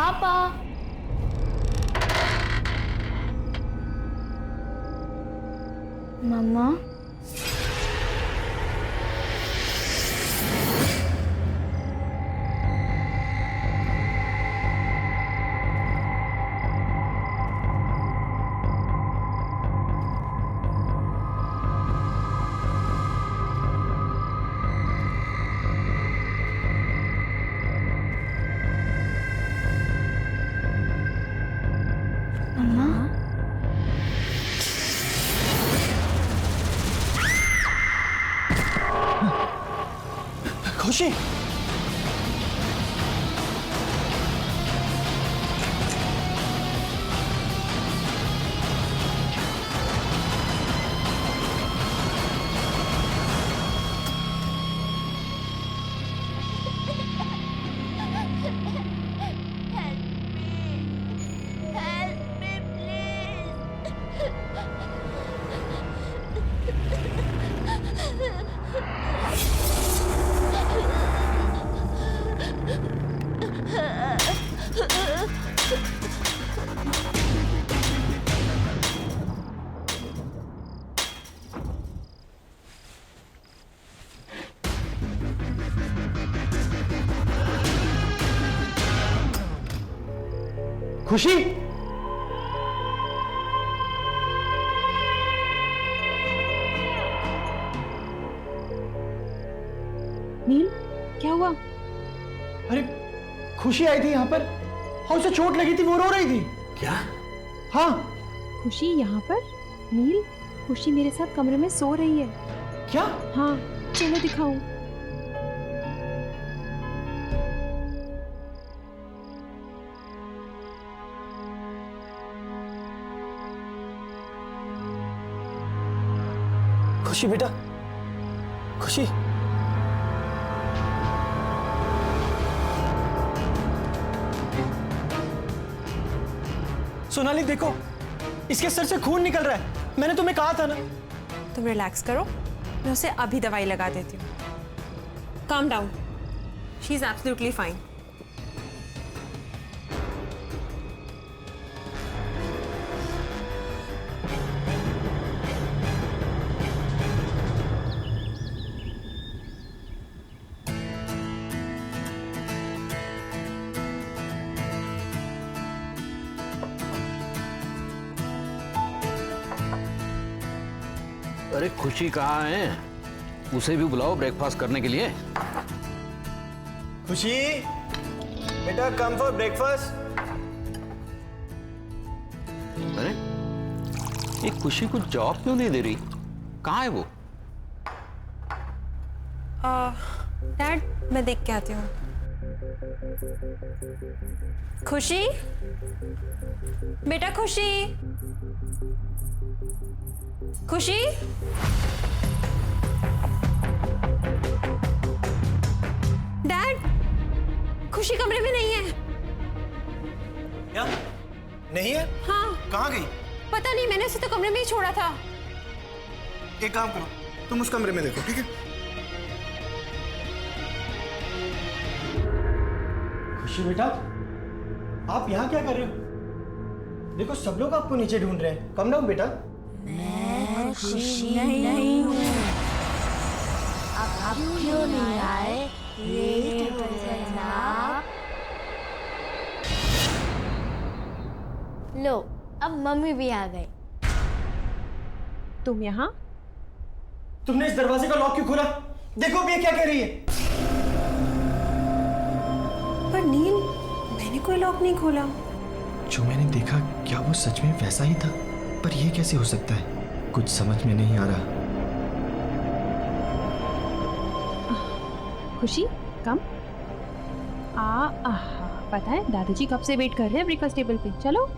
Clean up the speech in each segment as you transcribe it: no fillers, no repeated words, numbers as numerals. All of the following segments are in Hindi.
पापा। मम्मा। खुशी, खुशी, नील, क्या हुआ? अरे खुशी आई थी यहाँ पर और उसे चोट लगी थी, वो रो रही थी। क्या? हाँ। खुशी यहाँ पर? नील, खुशी मेरे साथ कमरे में सो रही है। क्या? हाँ, चलो दिखाऊं। खुशी बेटा, खुशी। सोनाली देखो, इसके सर से खून निकल रहा है। मैंने तुम्हें कहा था ना। तुम रिलैक्स करो, मैं उसे अभी दवाई लगा देती हूँ। Calm down, she is absolutely fine. अरे खुशी कहाँ है? उसे भी बुलाओ ब्रेकफास्ट करने के लिए। खुशी बेटा, कम फॉर ब्रेकफास्ट। अरे ये खुशी को जॉब क्यों नहीं दे रही? कहाँ है वो? डैड, मैं देख के आती हूँ। खुशी, बेटा खुशी, खुशी। डैड, खुशी कमरे में नहीं है। क्या? नहीं है? हाँ। कहाँ गई? पता नहीं, मैंने उसे तो कमरे में ही छोड़ा था। एक काम करो, तुम उस कमरे में देखो, ठीक है? खुशी बेटा, आप यहाँ क्या कर रहे हो? देखो सब लोग आपको नीचे ढूंढ रहे हैं। कम डाउन बेटा। मैं खुशी नहीं हूँ। अब आप क्यों नहीं आए? लेट हो गए ना आप। लो, अब मम्मी भी आ गई। तुम यहाँ? तुमने इस दरवाजे का लॉक क्यों खोला? देखो अब ये क्या कह रही है। पर नील, मैंने कोई लॉक नहीं खोला। जो मैंने देखा, क्या वो सच में वैसा ही था? पर यह कैसे हो सकता है? कुछ समझ में नहीं आ रहा। खुशी, कम। पता है दादाजी कब से वेट कर रहे हैं ब्रेकफास्ट टेबल पे। चलो,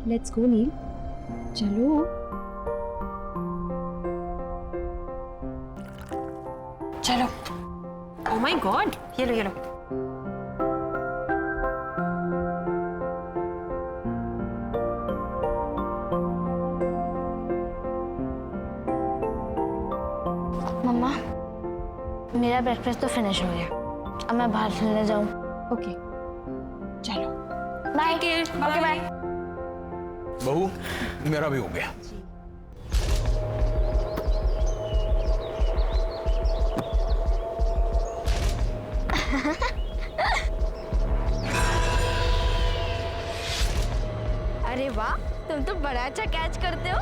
लेट्स गो नील, चलो। चलो। ओह माय गॉड, ये लो ये लो। मम्मा, मेरा ब्रेकफास्ट तो फिनिश हो गया। अब मैं बाहर खेलने जाऊं। ओके, चलो बाय। Okay okay bye. बहू मेरा भी हो गया। अरे वाह, तुम तो बड़ा अच्छा कैच करते हो।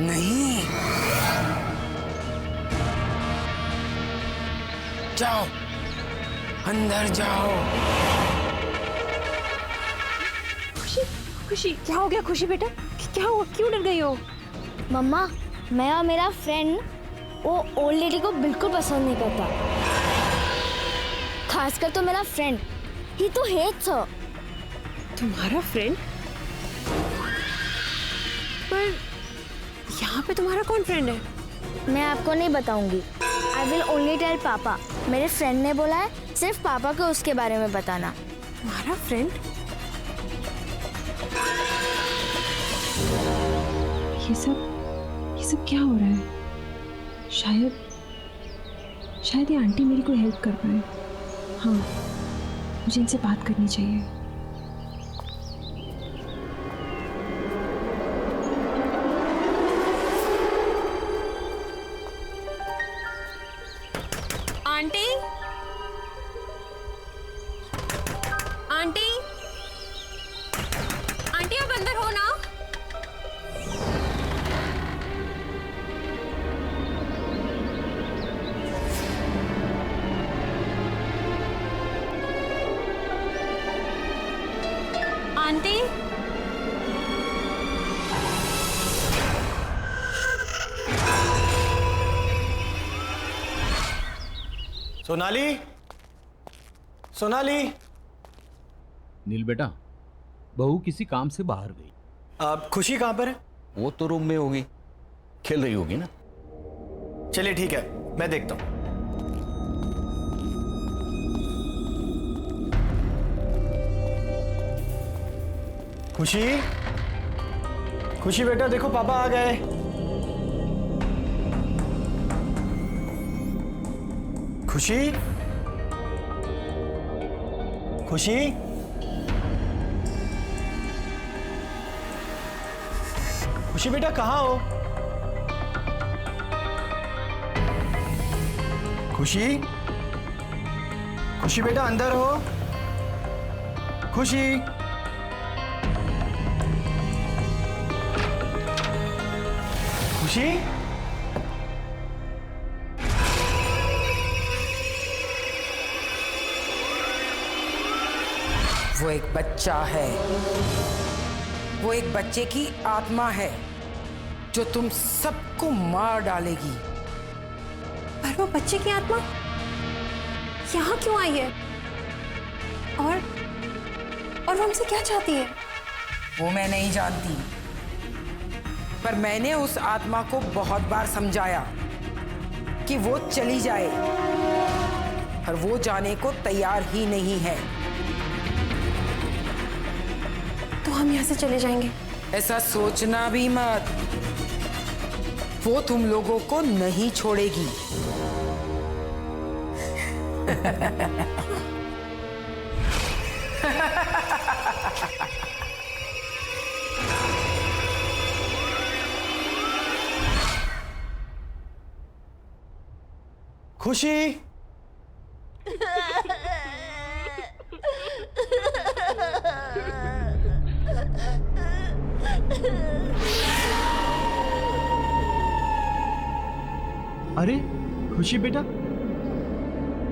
नहीं, जाओ, अंदर जाओ। खुशी खुशी क्या हो गया खुशी बेटा? क्या हुआ, क्यों डर गई हो? मम्मा, मैं और मेरा फ्रेंड वो ओल्ड लेडी को बिल्कुल पसंद नहीं करता। खासकर तो मेरा फ्रेंड, ही तो हेट्स हर। तुम्हारा फ्रेंड? पर यहाँ पे तुम्हारा कौन फ्रेंड है? मैं आपको नहीं बताऊंगी। आई विल ओनली टेल पापा। मेरे फ्रेंड ने बोला है सिर्फ पापा को उसके बारे में बताना। तुम्हारा फ्रेंड? ये सब क्या हो रहा है? शायद ये आंटी मेरी कोई हेल्प कर पाए। हाँ, मुझे इनसे बात करनी चाहिए। आंटी, आंटी, आंटी आप अंदर हो ना? आंटी, सोनाली, सोनाली। नील बेटा, बहू किसी काम से बाहर गई। आप खुशी कहाँ पर है? वो तो रूम में होगी, खेल रही होगी ना। चलिए ठीक है, मैं देखता हूँ। खुशी, खुशी बेटा देखो पापा आ गए। खुशी, खुशी, खुशी बेटा कहाँ हो? खुशी, खुशी बेटा अंदर हो। खुशी, खुशी, वो एक बच्चा है, वो एक बच्चे की आत्मा है जो तुम सबको मार डालेगी। पर वो बच्चे की आत्मा यहाँ क्यों आई है? और वो हमसे क्या चाहती है? वो मैं नहीं जानती, पर मैंने उस आत्मा को बहुत बार समझाया कि वो चली जाए, पर वो जाने को तैयार ही नहीं है। तो हम यहाँ से चले जाएंगे? ऐसा सोचना भी मत, वो तुम लोगों को नहीं छोड़ेगी। खुशी, अरे खुशी बेटा,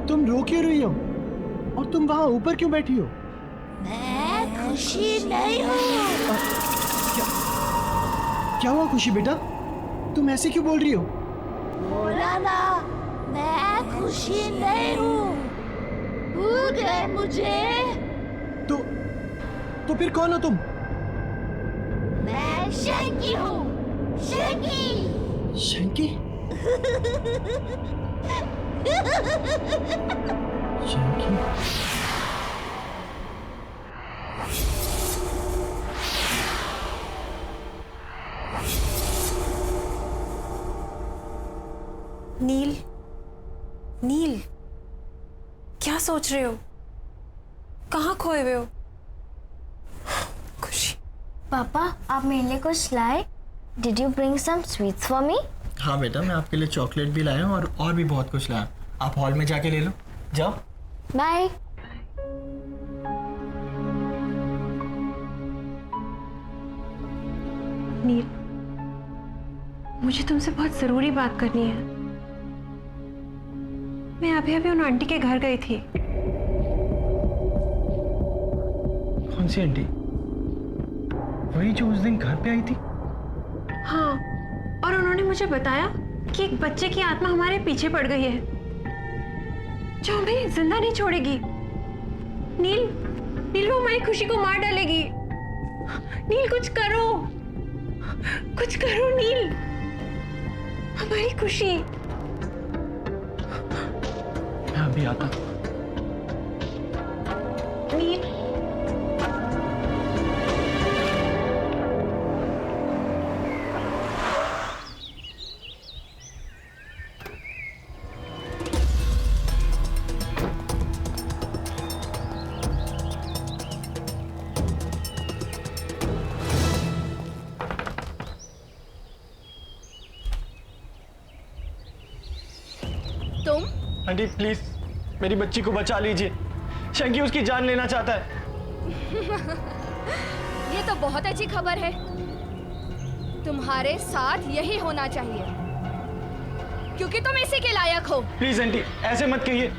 तुम रो क्यों रही हो? और तुम वहां ऊपर क्यों बैठी हो? मैं खुशी नहीं हूँ। क्या हुआ खुशी बेटा? तुम ऐसे क्यों बोल रही हो? बोला ना, मैं खुशी नहीं हूँ। भूल गए मुझे? तो फिर कौन हो तुम? मैं शैंकी हूँ। शैंकी, शंकी शंकी नील, नील, क्या सोच रहे हो? कहाँ खोए हुए हो? खुशी। पापा, आप मेरे लिए कुछ लाए? Did you bring some sweets for me? हाँ बेटा, मैं आपके लिए चॉकलेट भी लाया हूँ और भी बहुत कुछ लाया। आप हॉल में जाके ले लो, जाओ। Bye. नील, मुझे तुमसे बहुत जरूरी बात करनी है। मैं अभी अभी उन आंटी के घर गई थी। कौन सी आंटी? वही जो उस दिन घर पे आई थी? हाँ, और उन्होंने मुझे बताया कि एक बच्चे की आत्मा हमारे पीछे पड़ गई है जो हमें जिंदा नहीं छोड़ेगी। नील, नील, वो हमारी खुशी को मार डालेगी। नील, कुछ करो, कुछ करो नील, हमारी खुशी। मैं अभी आता। नील, तुम? आंटी प्लीज मेरी बच्ची को बचा लीजिए। शंकी उसकी जान लेना चाहता है। ये तो बहुत अच्छी खबर है। तुम्हारे साथ यही होना चाहिए क्योंकि तुम इसी के लायक हो। प्लीज आंटी ऐसे मत कहिए।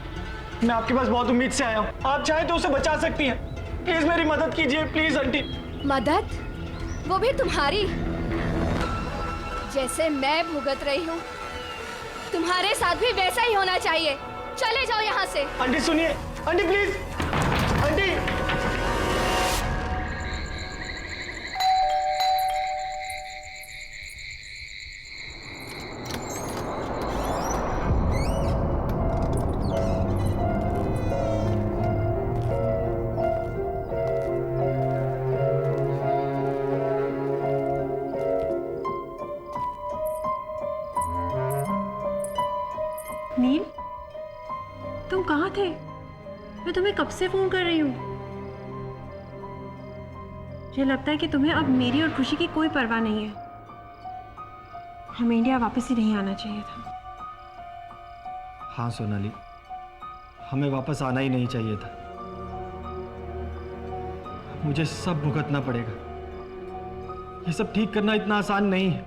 मैं आपके पास बहुत उम्मीद से आया हूँ। आप चाहें तो उसे बचा सकती हैं। प्लीज मेरी मदद कीजिए, प्लीज आंटी। मदद? वो भी तुम्हारी? जैसे मैं भुगत रही हूँ तुम्हारे साथ भी वैसा ही होना चाहिए। चले जाओ यहाँ से। आंटी सुनिए, आंटी प्लीज, आंटी। नील, तुम कहाँ थे? मैं तुम्हें कब से फोन कर रही हूँ। मुझे लगता है कि तुम्हें अब मेरी और खुशी की कोई परवाह नहीं है। हमें इंडिया वापस ही नहीं आना चाहिए था। हाँ सोनाली, हमें वापस आना ही नहीं चाहिए था। मुझे सब भुगतना पड़ेगा। ये सब ठीक करना इतना आसान नहीं है,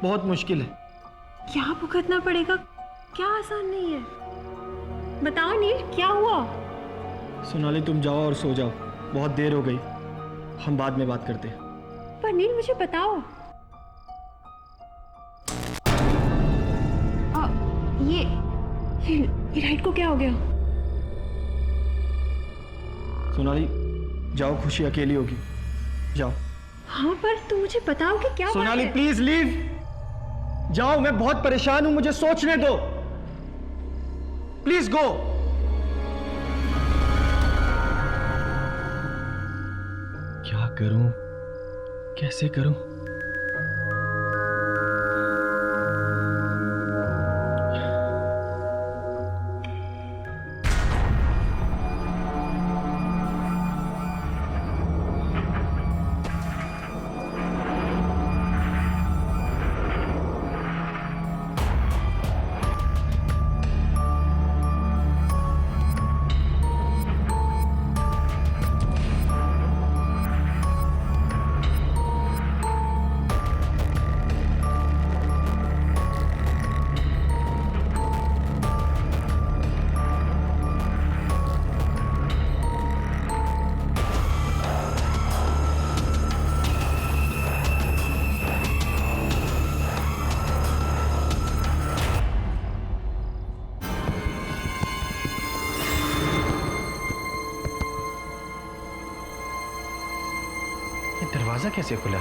बहुत मुश्किल है। क्या भुगतना पड़ेगा? क्या आसान नहीं है? बताओ नील, क्या हुआ? सोनाली तुम जाओ और सो जाओ, बहुत देर हो गई। हम बाद में बात करते हैं। पर नील मुझे बताओ। ये राइट को क्या हो गया? सोनाली जाओ, खुशी अकेली होगी, जाओ। हाँ, पर तुम मुझे बताओ कि क्या सोनाली बात है? प्लीज लीव, जाओ। मैं बहुत परेशान हूं, मुझे सोचने दो। Please go. क्या करूं, कैसे करूं? ये दरवाजा कैसे खुला?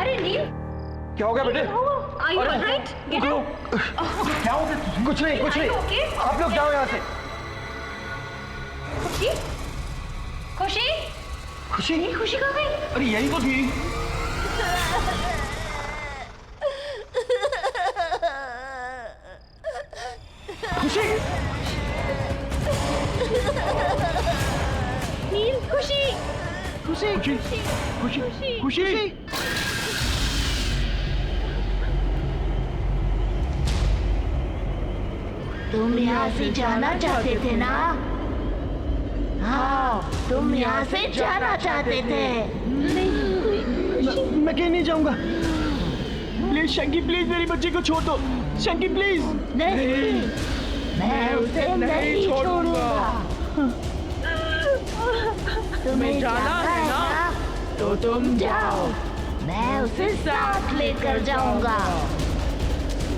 अरे नील, क्या हो गया बेटे? are you alright? Get up. क्या हो गया? कुछ नहीं, कुछ Are you नहीं। okay? आप लोग जाओ यहाँ से। खुशी? खुशी? खुशी? नील, खुशी कहाँ गई? अरे यही तो थी। खुशी? नील, खुशी? खुशी? खुशी? खुशी? खुशी? तुम यहाँ से जाना चाहते थे ना? हाँ, तुम यहाँ से जाना चाहते थे। मैं कहीं नहीं जाऊंगा। प्लीज शंकी, प्लीज मेरी बच्ची को छोड़ दो। शंकी प्लीज। नहीं, मैं उसे नहीं छोड़ूंगा। तुम्हें जाना है ना? तो तुम जाओ, मैं उसे साथ लेकर जाऊंगा।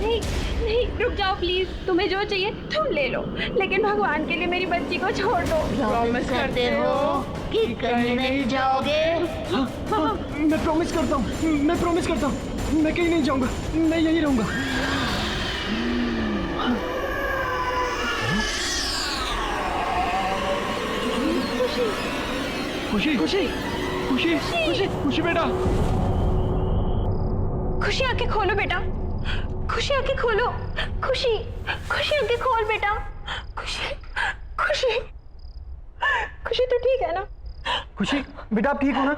नहीं नहीं, रुक जाओ प्लीज। तुम्हें जो चाहिए तुम ले लो, लेकिन भगवान के लिए मेरी बच्ची को छोड़ दो। प्रॉमिस करते हो कि कहीं नहीं जाओगे? हाँ, हाँ, मैं प्रॉमिस करता हूँ। मैं प्रॉमिस करता हूँ। मैं कहीं नहीं जाऊंगा। मैं यहीं रहूंगा। खुशी? खुशी? खुशी? खुशी? खुशी बेटा? खुशी, आंखें खोलो बेटा। खुशी, आंखें खोलो। खुशी, खुशी, आंखें खोल बेटा। खुशी, खुशी, खुशी, तो ठीक है ना? खुशी बेटा, आप ठीक हो ना?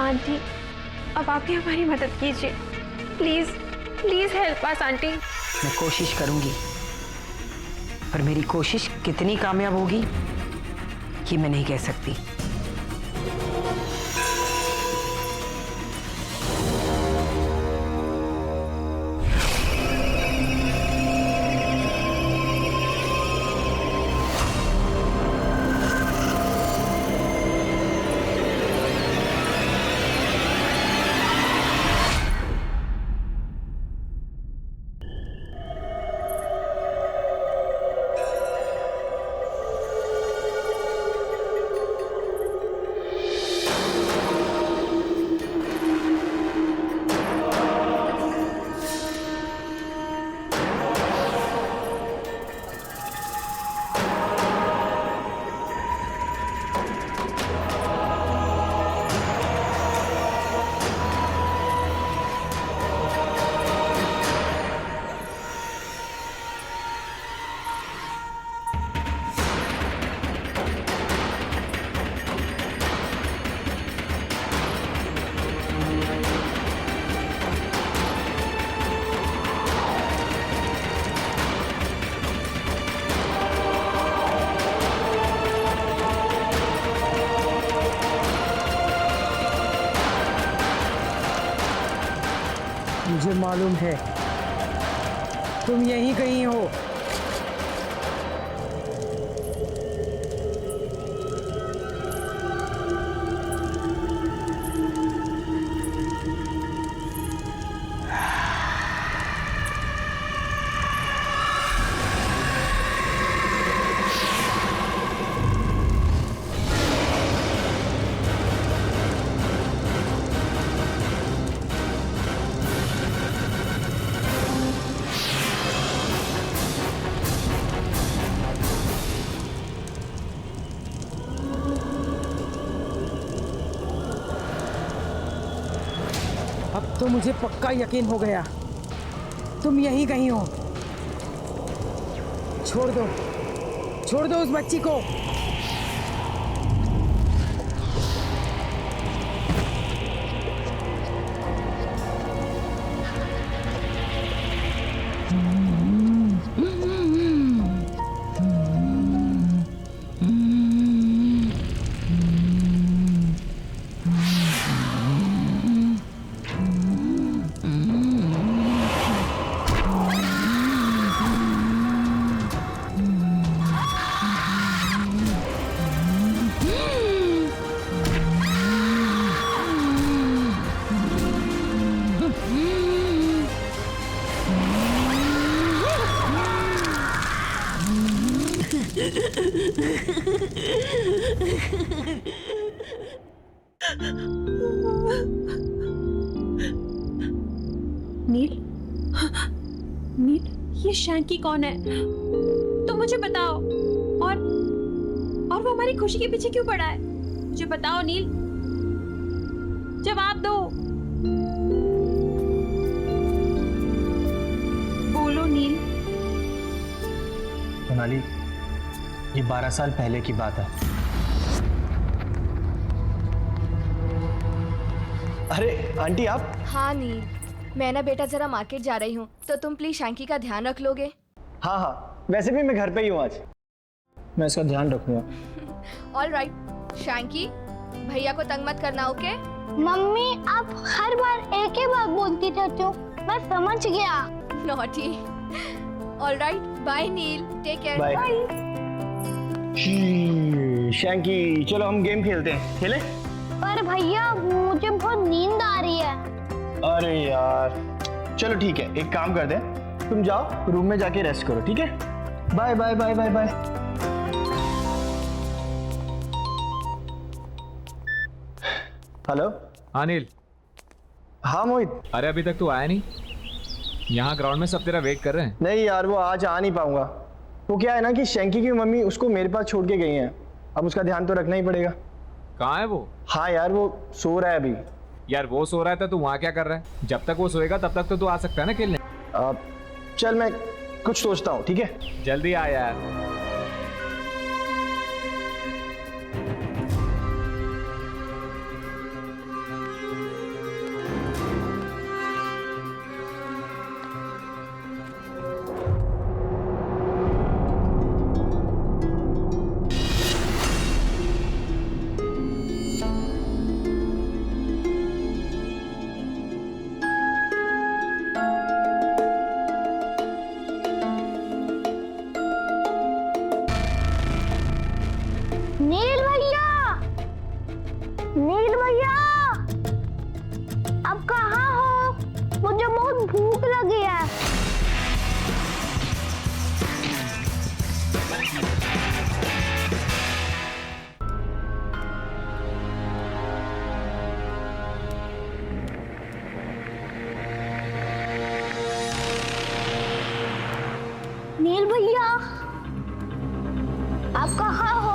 आंटी, अब आप ही हमारी मदद कीजिए। Please, please help us aunty. मैं कोशिश करूंगी, पर मेरी कोशिश कितनी कामयाब होगी ये मैं नहीं कह सकती। मुझे मालूम है तुम यहीं कहीं हो। अब तो मुझे पक्का यकीन हो गया तुम यहीं कहीं हो। छोड़ दो उस बच्ची को। नील, नील, ये शैंकी कौन है? तुम मुझे बताओ। और वो हमारी खुशी के पीछे क्यों पड़ा है? मुझे बताओ नील, जवाब दो। बोलो नील। सोनाली, ये 12 साल पहले की बात है। अरे आंटी आप? हाँ नील, मैं ना बेटा जरा मार्केट जा रही हूँ, तो तुम प्लीज शैंकी का ध्यान रख लोगे? हाँ हाँ, वैसे भी मैं घर पे ही हूँ आज, मैं इसका ध्यान रखूंगा। ऑल राइट, शैंकी भैया को तंग मत करना, ओके? मम्मी आप हर बार एक ही बात बोलती रहती हो, मैं समझ गया। नॉटी। ऑल राइट, बाय नील, टेक केयर। बाय। शैंकी चलो हम गेम खेलते हैं, खेले? पर भैया मुझे बहुत नींद आ रही है। अरे यार चलो ठीक है, एक काम कर दे, तुम जाओ रूम में जाके रेस्ट करो, ठीक है? Bye bye bye bye bye. Hello. हाँ नील। हाँ मोहित। अरे अभी तक तू आया नहीं? यहाँ ग्राउंड में सब तेरा वेट कर रहे हैं। नहीं यार, वो आज आ नहीं पाऊंगा। वो क्या है ना कि शैंकी की मम्मी उसको मेरे पास छोड़ के गई हैं, अब उसका ध्यान तो रखना ही पड़ेगा। कहाँ है वो? हाँ यार वो सो रहा है अभी। यार वो सो रहा है तो तू वहाँ क्या कर रहा है? जब तक वो सोएगा तब तक तो तू आ सकता है ना खेलने। चल मैं कुछ सोचता हूँ, ठीक है? जल्दी आ यार। नील भैया, नील भैया, आप कहाँ हो? मुझे बहुत भूख लगी है। नील भैया, आप कहाँ हो?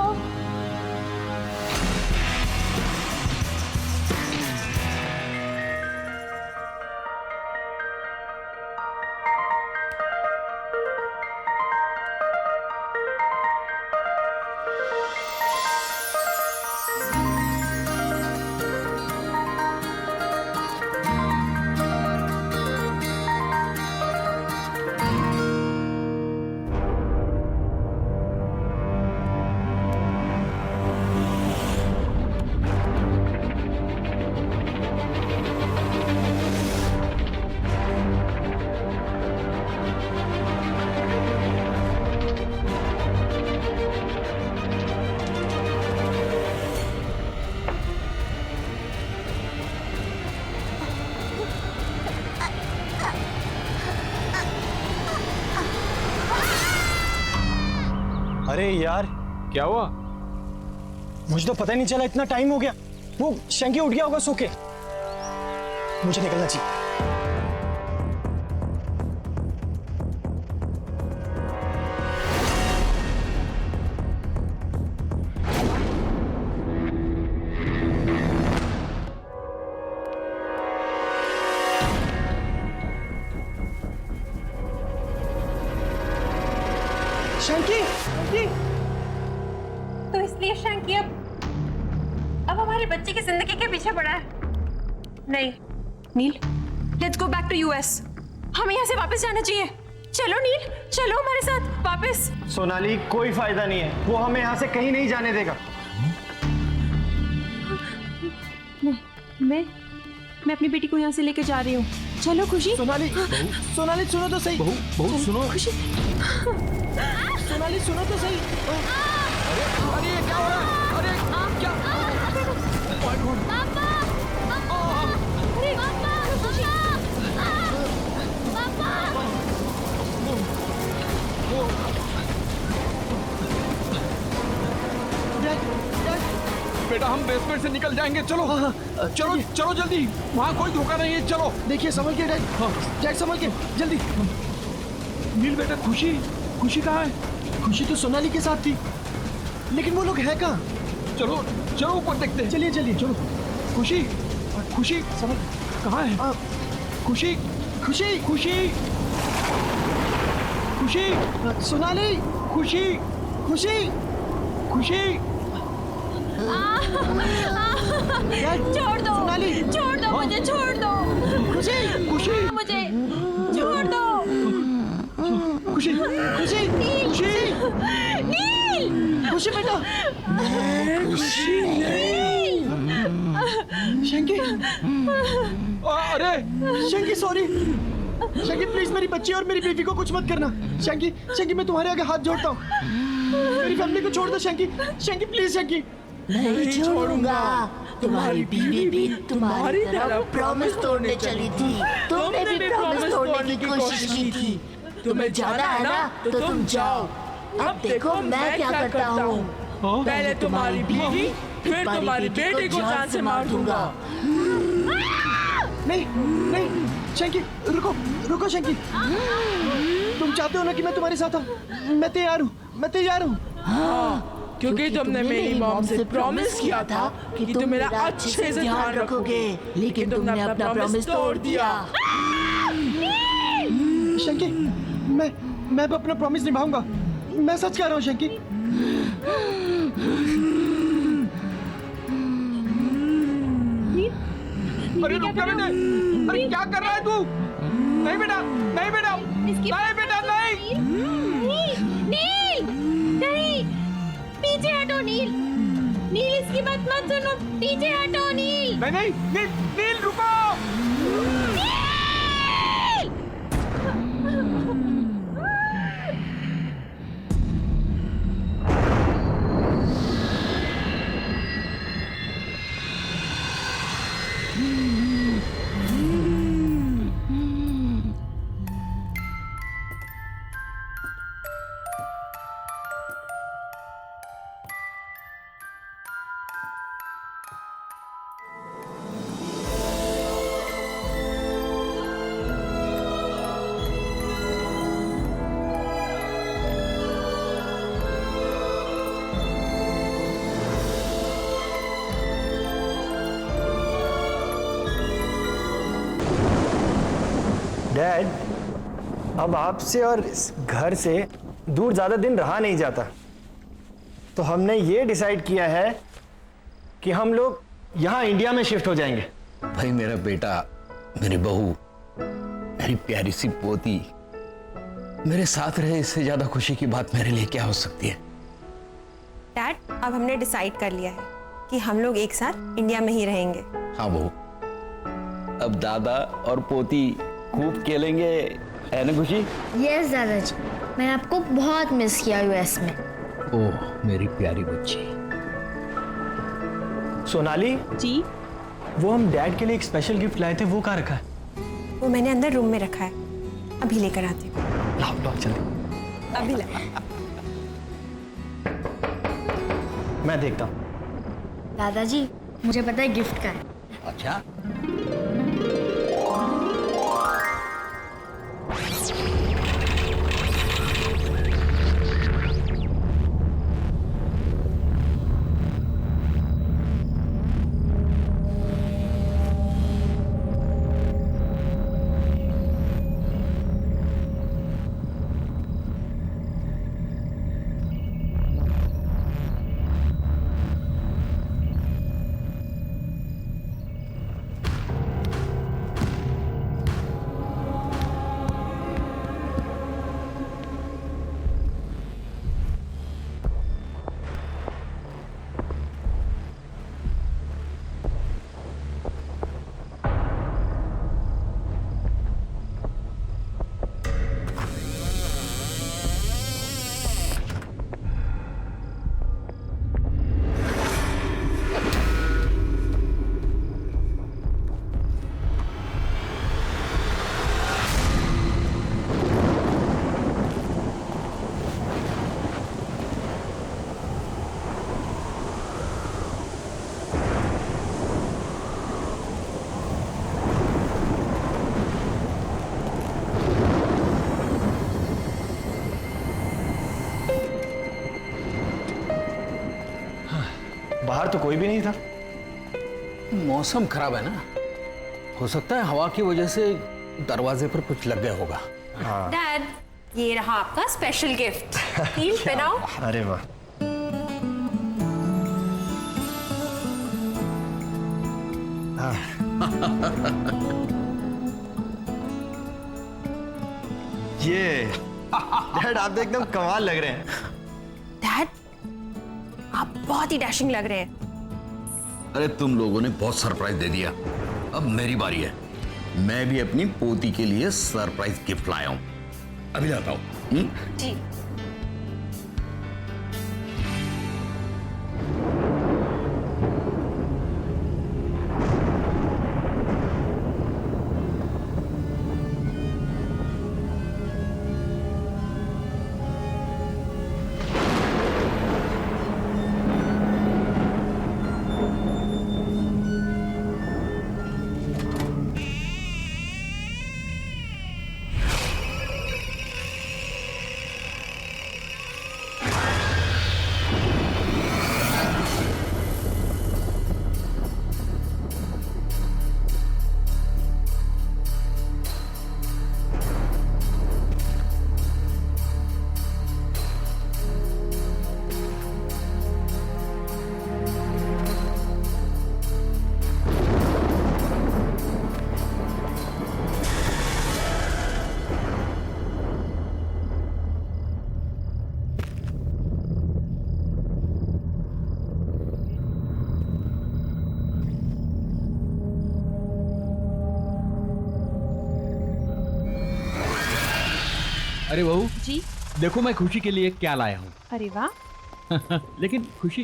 अरे यार क्या हुआ? मुझे तो पता ही नहीं चला, इतना टाइम हो गया। वो शैंकी उठ गया होगा सो के। मुझे निकलना चाहिए। शैंकी, शैंकी। तो इसलिए शैंकी अब हमारे बच्चे की जिंदगी के पीछे पड़ा है। नहीं Neel, let's go back to US. हमें यहाँ से वापस जाना चाहिए। चलो नील, चलो हमारे साथ वापस। सोनाली कोई फायदा नहीं है, वो हमें यहाँ से कहीं नहीं जाने देगा। मैं अपनी बेटी को यहाँ से लेके जा रही हूँ। चलो खुशी। सोनाली, सोनाली सुनो तो सही। बहू सुनो। खुशी, सोनाली सुनो तो सही। अरे ये क्या हो रहा है? अरे क्या? पापा! अरे पापा! डैड, डैड, बेटा हम बेसमेंट से निकल जाएंगे, चलो चलो चलो जल्दी, वहाँ कोई धोखा नहीं है, चलो। देखिए संभल के डैड, डैड संभल के जल्दी। नील बेटा खुशी, खुशी कहाँ है? खुशी तो सोनाली के साथ थी, लेकिन वो लोग है कहाँ? चलो चलो ऊपर देखते हैं। चलिए चलिए चलो। खुशी, खुशी समझ कहाँ है? खुशी, खुशी, खुशी, खुशी, सोनाली, खुशी, खुशी, खुशी। छोड़ दो, सोनाली, छोड़ दो मुझे, छोड़ दो खुशी, खुशी, मुझे, छोड़ दो। खुशी, खुशी, खुशी, नील, खुशी बेटा। शंकी, अरे शंकी सॉरी। शंकी प्लीज मेरी बच्ची और मेरी बीवी को कुछ मत करना। शंकी, शंकी मैं तुम्हारे आगे हाथ जोड़ता हूँ, मेरी फैमिली को छोड़ दो शंकी। शंकी प्लीज शंकी। नहीं छोड़ूंगा। तुम्हारी बीवी भी तुम्हारी तरह प्रॉमिस तोड़ने चली थी, तुमने भी प्रॉमिस तोड़ने की कोशिश की थी। तुम्हें जाना है ना तो तुम जाओ। अब देखो मैं क्या करता हूँ। पहले तुम्हारी बीवी, फिर तुम्हारी बेटी को जान से मार दूंगा। नहीं नहीं शंकी, रुको रुको शंकी। तुम चाहते हो ना कि मैं तुम्हारे साथ हूँ? मैं तैयार हूँ, मैं तैयार हूँ। हाँ, क्योंकि तुमने मेरी मॉम से प्रॉमिस किया था कि तुम मेरा अच्छे से ध्यान रखोगे, लेकिन तुमने अपना प्रॉमिस तोड़ दिया। शंकी, मैं अपना प्रॉमिस निभाऊंगा, मैं सच कह रहा हूँ शंकी। अरे रुक जा बेटा, अरे क्या कर रहा है तू? नहीं बेटा, नहीं बेटा, नहीं बेटा, नहीं। नील, नहीं, पीछे हटो नील। नील इसकी बात मत सुनो, पीछे हटो नील। नहीं नहीं, नील, नील रुको। डैड, अब आपसे और इस घर से दूर ज़्यादा दिन रहा नहीं जाता, तो हमने ये डिसाइड किया है कि हम लोग यहाँ इंडिया में शिफ्ट हो जाएंगे। भाई मेरा बेटा, मेरी बहू, मेरी प्यारी सी पोती मेरे साथ रहे, इससे ज्यादा खुशी की बात मेरे लिए क्या हो सकती है? डैड, अब हमने डिसाइड कर लिया है कि हम लोग एक साथ इंडिया में ही रहेंगे। हाँ बहू, अब दादा और पोती खूब खेलेंगे, है ना खुशी? यस दादाजी, मैंने आपको बहुत मिस किया यूएस में। ओह मेरी प्यारी बच्ची। सोनाली जी, वो हम डैड के लिए एक स्पेशल गिफ्ट लाए थे, वो कहाँ रखा है? वो मैंने अंदर रूम में रखा है, अभी लेकर आती हूँ। लाओ लाओ जल्दी। अभी ला। मैं देखता हूँ। दादाजी मुझे पता है गिफ्ट का है। अच्छा, बाहर तो कोई भी नहीं था। मौसम खराब है ना, हो सकता है हवा की वजह से दरवाजे पर कुछ लग गया होगा। डैड, ये रहा आपका स्पेशल गिफ्ट। नील पहनाओ। अरे वाह, ये डैड आप तो एकदम कमाल लग रहे हैं। डैड, आप बहुत ही डैशिंग लग रहे हैं। अरे तुम लोगों ने बहुत सरप्राइज दे दिया, अब मेरी बारी है। मैं भी अपनी पोती के लिए सरप्राइज गिफ्ट लाया हूं, अभी लाता हूं। जी। अरे बहू जी। देखो मैं खुशी के लिए क्या लाया हूँ। अरे वाह। लेकिन खुशी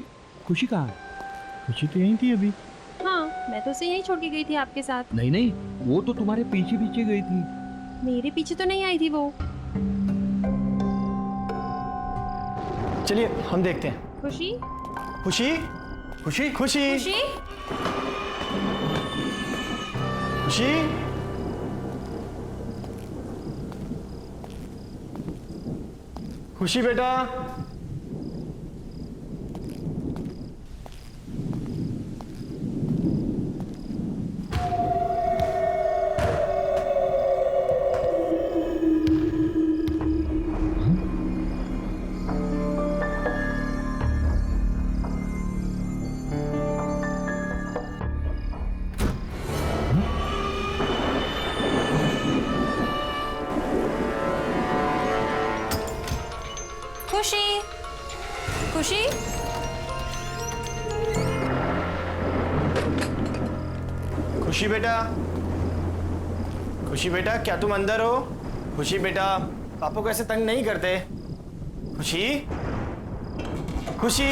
कहाँ है? खुशी तो यहीं थी अभी। हाँ, मैं तो उसे यहीं छोड़ के गई थी आपके साथ। नहीं, वो तो तुम्हारे पीछे पीछे गई थी। मेरे पीछे तो नहीं आई थी वो। चलिए हम देखते हैं। खुशी, खुशी खुशी खुशी खुशी, खुशी खुशी बेटा, खुशी, खुशी, खुशी बेटा, खुशी बेटा क्या तुम अंदर हो? खुशी बेटा, पापा को ऐसे तंग नहीं करते। खुशी खुशी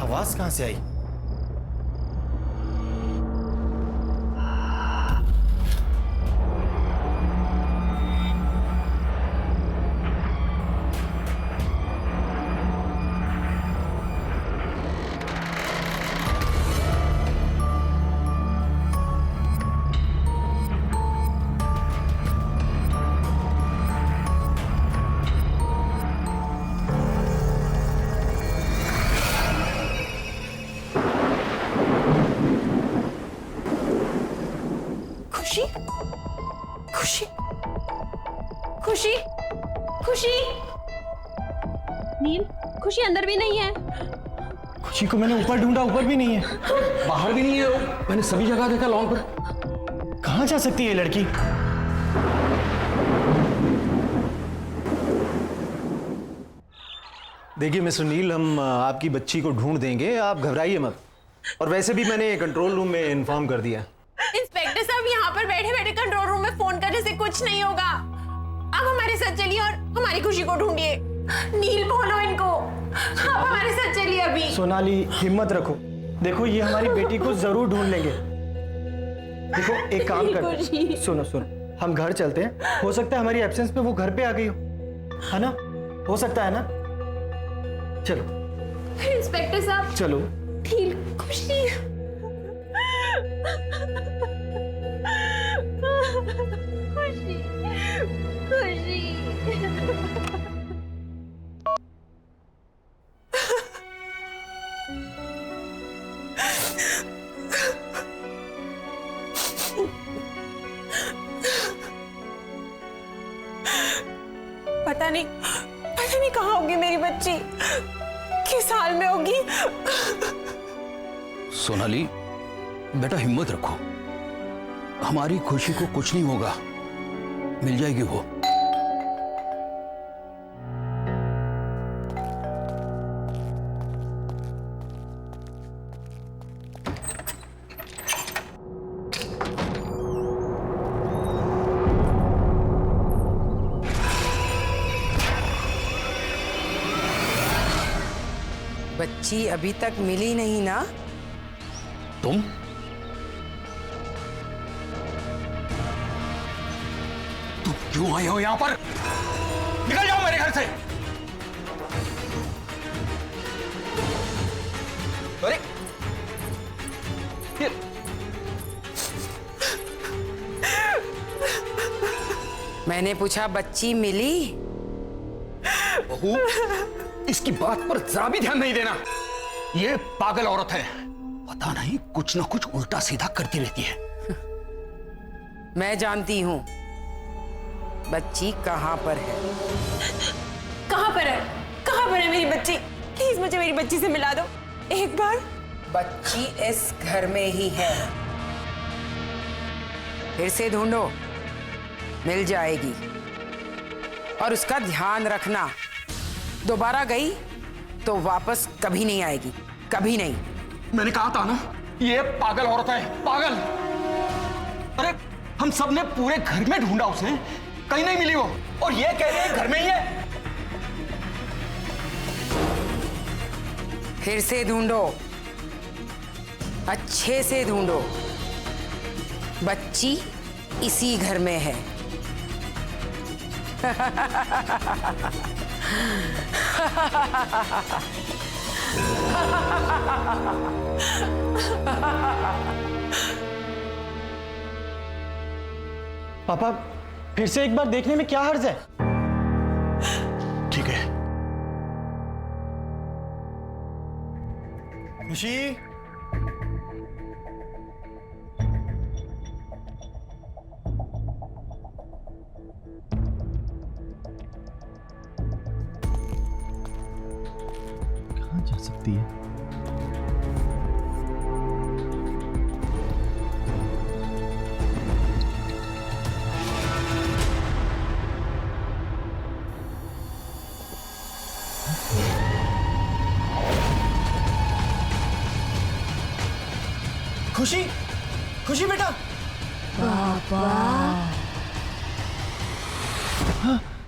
आवाज कहां से आई? खुशी, खुशी, खुशी, खुशी। नील, खुशी अंदर भी नहीं है। खुशी को मैंने ऊपर ढूंढा, ऊपर भी नहीं है। बाहर भी नहीं है, मैंने सभी जगह देखा लॉन पर। कहां जा सकती है ये लड़की? देखिए मिस्टर नील, हम आपकी बच्ची को ढूंढ देंगे, आप घबराइए मत। और वैसे भी मैंने कंट्रोल रूम में इन्फॉर्म कर दिया। इंस्पेक्टर साहब, यहाँ पर बैठे बैठे कंट्रोल रूम में फोन करने से कुछ नहीं होगा। आप हमारे साथ चलिए और हमारी खुशी को ढूंढिए। नील, बोलो इनको, आप सोनाली हिम्मत रखो, देखो ये हमारी बेटी को जरूर ढूंढ लेंगे। देखो एक काम करते हैं, सुनो सुनो, हम घर चलते हैं, हो सकता है हमारी एब्सेंस में वो घर पे आ गई हो, है ना? हो सकता है ना? चलो इंस्पेक्टर साहब, चलो। नील, खुशी। खुशी, खुशी। पता नहीं कहाँ होगी मेरी बच्ची, किस हाल में होगी। सोनाली बेटा हिम्मत रखो, हमारी खुशी को कुछ नहीं होगा, मिल जाएगी वो। बच्ची अभी तक मिली नहीं ना? तुम क्यों आए हो यहां पर? निकल जाओ मेरे घर से। अरे मैंने पूछा बच्ची मिली? बहू, इसकी बात पर जरा भी ध्यान नहीं देना, ये पागल औरत है, पता नहीं कुछ ना कुछ उल्टा सीधा करती रहती है। मैं जानती हूं बच्ची कहां पर है। कहां पर है? कहां पर है मेरी बच्ची? प्लीज मुझे मेरी बच्ची से मिला दो एक बार। बच्ची इस घर में ही है, फिर से ढूंढो, मिल जाएगी। और उसका ध्यान रखना, दोबारा गई तो वापस कभी नहीं आएगी, कभी नहीं। मैंने कहा था ना, ये पागल औरत है, पागल। अरे हम सब ने पूरे घर में ढूंढा उसे, कहीं नहीं मिली वो, और ये कह रही है घर में ही है। फिर से ढूंढो, अच्छे से ढूंढो, बच्ची इसी घर में है। पापा फिर से एक बार देखने में क्या हर्ज है? ठीक है। खुशी, कहाँ जा सकती है? खुशी, खुशी बेटा। पापा,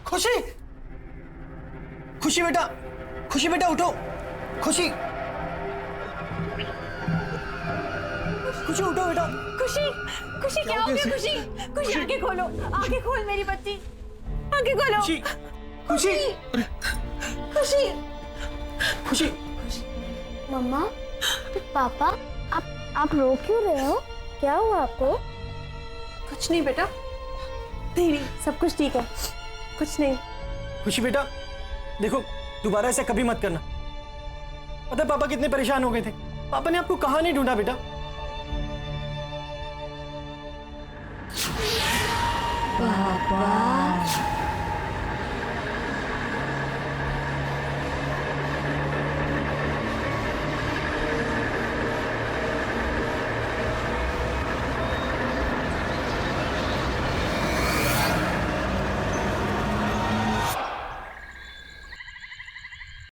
खुशी, खुशी बेटा, खुशी बेटा उठो, खुशी, खुशी उठो बेटा। खुशी, खुशी क्या हो गया? खुशी, खुशी आंखें खोलो, आंखें खोल मेरी बच्ची, आंखें खोलो। खुशी, खुशी, खुशी, खुशी। मम्मा, पापा, आप रो क्यों रहे हो? क्या हुआ आपको? कुछ नहीं बेटा, नहीं नहीं, सब कुछ ठीक है, कुछ नहीं। खुशी बेटा देखो, दोबारा ऐसा कभी मत करना। पता है पापा कितने परेशान हो गए थे, पापा ने आपको कहाँ नहीं ढूंढा बेटा। पापा।